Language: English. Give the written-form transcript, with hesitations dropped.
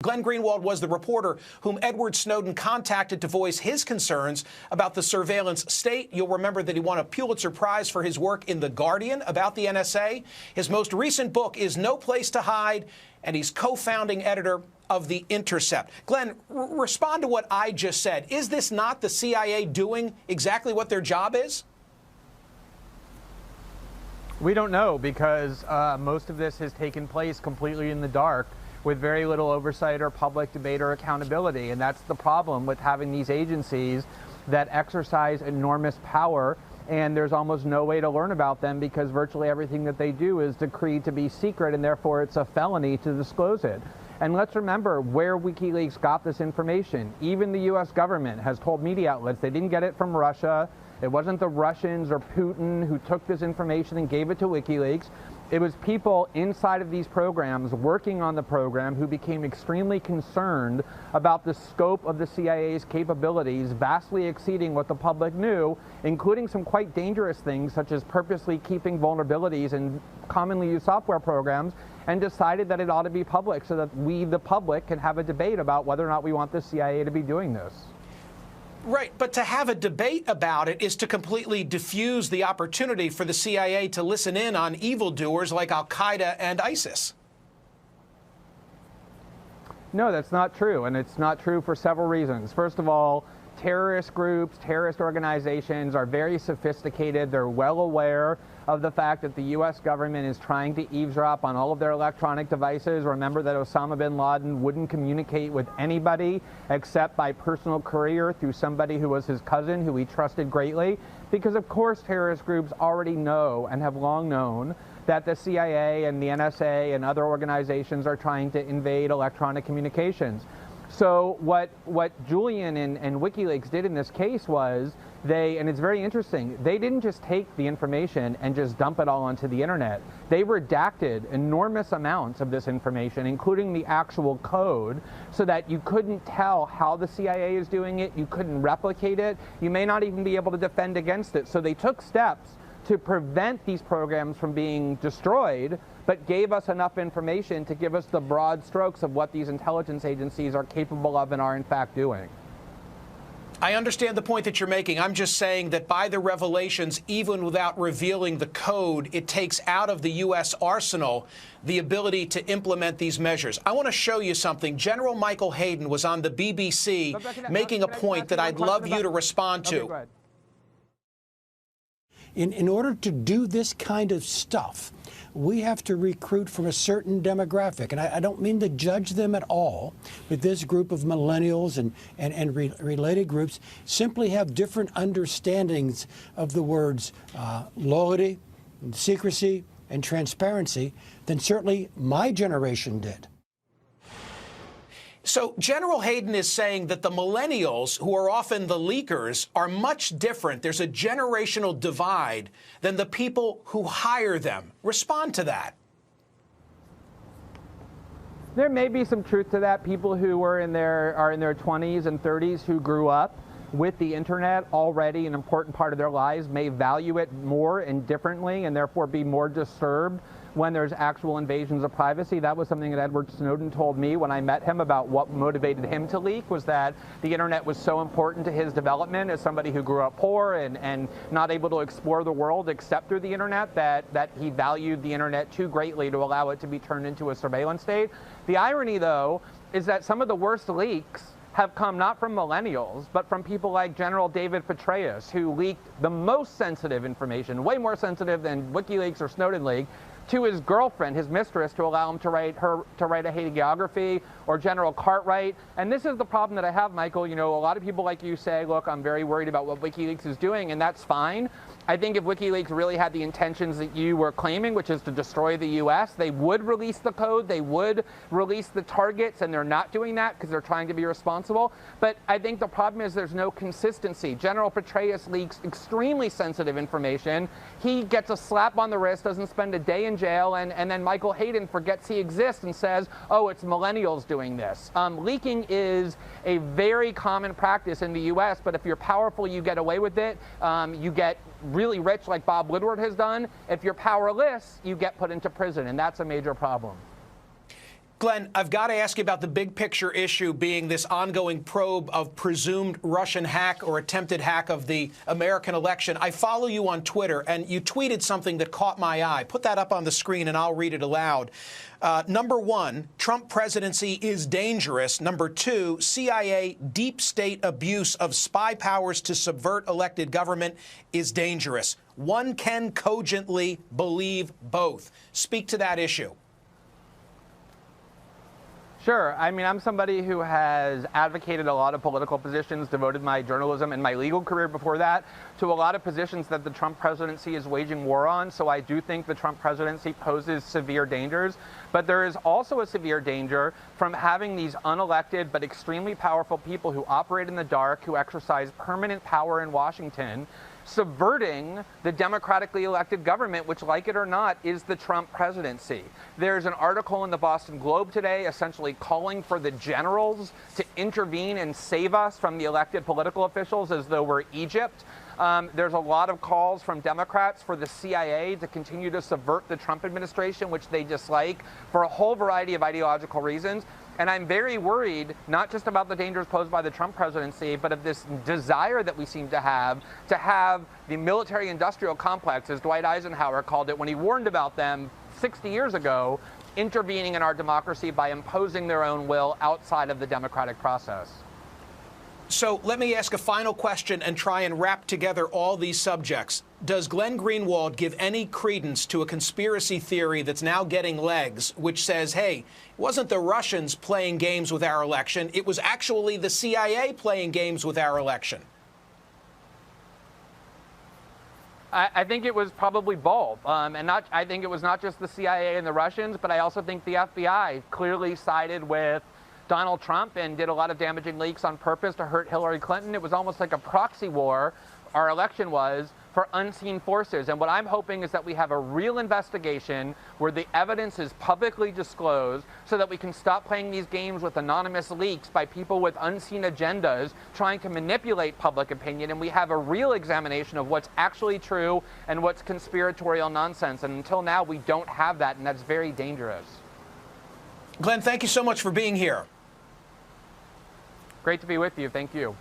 Glenn Greenwald was the reporter whom Edward Snowden contacted to voice his concerns about the surveillance state. You'll remember that he won a Pulitzer Prize for his work in The Guardian about the NSA. His most recent book is No Place to Hide, and he's co-founding editor of The Intercept. Glenn, respond to what I just said. Is this not the CIA doing exactly what their job is? We don't know, because most of this has taken place completely in the dark with very little oversight or public debate or accountability. And that's the problem with having these agencies that exercise enormous power, and there's almost no way to learn about them because virtually everything that they do is decreed to be secret, and therefore it's a felony to disclose it. And let's remember where WikiLeaks got this information. Even the U.S. government has told media outlets they didn't get it from Russia. It wasn't the Russians or Putin who took this information and gave it to WikiLeaks. It was people inside of these programs working on the program who became extremely concerned about the scope of the CIA's capabilities, vastly exceeding what the public knew, including some quite dangerous things such as purposely keeping vulnerabilities in commonly used software programs, and decided that it ought to be public so that we, the public, can have a debate about whether or not we want the CIA to be doing this. Right, but to have a debate about it is to completely diffuse the opportunity for the CIA to listen in on evildoers like al-Qaeda and ISIS. No, that's not true, and it's not true for several reasons. First of all, terrorist groups, terrorist organizations are very sophisticated. They're well aware of the fact that the U.S. government is trying to eavesdrop on all of their electronic devices. Remember that Osama bin Laden wouldn't communicate with anybody except by personal courier through somebody who was his cousin, who he trusted greatly, because of course terrorist groups already know and have long known that the CIA and the NSA and other organizations are trying to invade electronic communications. So what Julian and WikiLeaks did in this case was and it's very interesting, they didn't just take the information and just dump it all onto the internet. They redacted enormous amounts of this information, including the actual code, so that you couldn't tell how the CIA is doing it, you couldn't replicate it, you may not even be able to defend against it. So they took steps to prevent these programs from being destroyed, but gave us enough information to give us the broad strokes of what these intelligence agencies are capable of and are in fact doing. I understand the point that you're making. I'm just saying that by the revelations, even without revealing the code, it takes out of the U.S. arsenal the ability to implement these measures. I want to show you something. General Michael Hayden was on the BBC making a point that I'd love you to respond to. Okay, in order to do this kind of stuff, we have to recruit from a certain demographic. And I don't mean to judge them at all, but this group of millennials and related groups simply have different understandings of the words loyalty, and secrecy, and transparency than certainly my generation did. So General Hayden is saying that the millennials, who are often the leakers, are much different. There's a generational divide than the people who hire them. Respond to that. There may be some truth to that. People who are in their 20s and 30s who grew up with the internet already an important part of their lives may value it more and differently, and therefore be more disturbed when there's actual invasions of privacy. That was something that Edward Snowden told me when I met him about what motivated him to leak, was that the internet was so important to his development as somebody who grew up poor and not able to explore the world except through the internet, that he valued the internet too greatly to allow it to be turned into a surveillance state. The irony, though, is that some of the worst leaks have come not from millennials, but from people like General David Petraeus, who leaked the most sensitive information, way more sensitive than WikiLeaks or Snowden leaked, to his girlfriend, his mistress, to allow him to write a hagiography, or General Cartwright. And this is the problem that I have, Michael. You know, a lot of people like you say, look, I'm very worried about what WikiLeaks is doing, and that's fine. I think if WikiLeaks really had the intentions that you were claiming, which is to destroy the U.S., they would release the code, they would release the targets, and they're not doing that because they're trying to be responsible. But I think the problem is there's no consistency. General Petraeus leaks extremely sensitive information. He gets a slap on the wrist, doesn't spend a day in jail, and then Michael Hayden forgets he exists and says, oh, it's millennials doing this. Leaking is a very common practice in the U.S., but if you're powerful, you get away with it. You get really rich like Bob Woodward has done. If you're powerless, you get put into prison, and that's a major problem. Glenn, I've got to ask you about the big picture issue being this ongoing probe of presumed Russian hack or attempted hack of the American election. I follow you on Twitter, and you tweeted something that caught my eye. Put that up on the screen, and I'll read it aloud. Number one, Trump presidency is dangerous. Number two, CIA deep state abuse of spy powers to subvert elected government is dangerous. One can cogently believe both. Speak to that issue. Sure. I mean, I'm somebody who has advocated a lot of political positions, devoted my journalism and my legal career before that to a lot of positions that the Trump presidency is waging war on. So I do think the Trump presidency poses severe dangers. But there is also a severe danger from having these unelected but extremely powerful people who operate in the dark, who exercise permanent power in Washington, subverting the democratically elected government, which, like it or not, is the Trump presidency. There's an article in the Boston Globe today essentially calling for the generals to intervene and save us from the elected political officials as though we're Egypt. There's a lot of calls from Democrats for the CIA to continue to subvert the Trump administration, which they dislike for a whole variety of ideological reasons. And I'm very worried, not just about the dangers posed by the Trump presidency, but of this desire that we seem to have the military-industrial complex, as Dwight Eisenhower called it when he warned about them 60 years ago, intervening in our democracy by imposing their own will outside of the democratic process. So let me ask a final question and try and wrap together all these subjects. Does Glenn Greenwald give any credence to a conspiracy theory that's now getting legs, which says, hey, it wasn't the Russians playing games with our election, it was actually the CIA playing games with our election? I think it was probably both. I think it was not just the CIA and the Russians, but I also think the FBI clearly sided with Donald Trump and did a lot of damaging leaks on purpose to hurt Hillary Clinton. It was almost like a proxy war, our election was, for unseen forces. And what I'm hoping is that we have a real investigation where the evidence is publicly disclosed so that we can stop playing these games with anonymous leaks by people with unseen agendas trying to manipulate public opinion, and we have a real examination of what's actually true and what's conspiratorial nonsense. And until now, we don't have that, and that's very dangerous. Glenn, thank you so much for being here. Great to be with you. Thank you.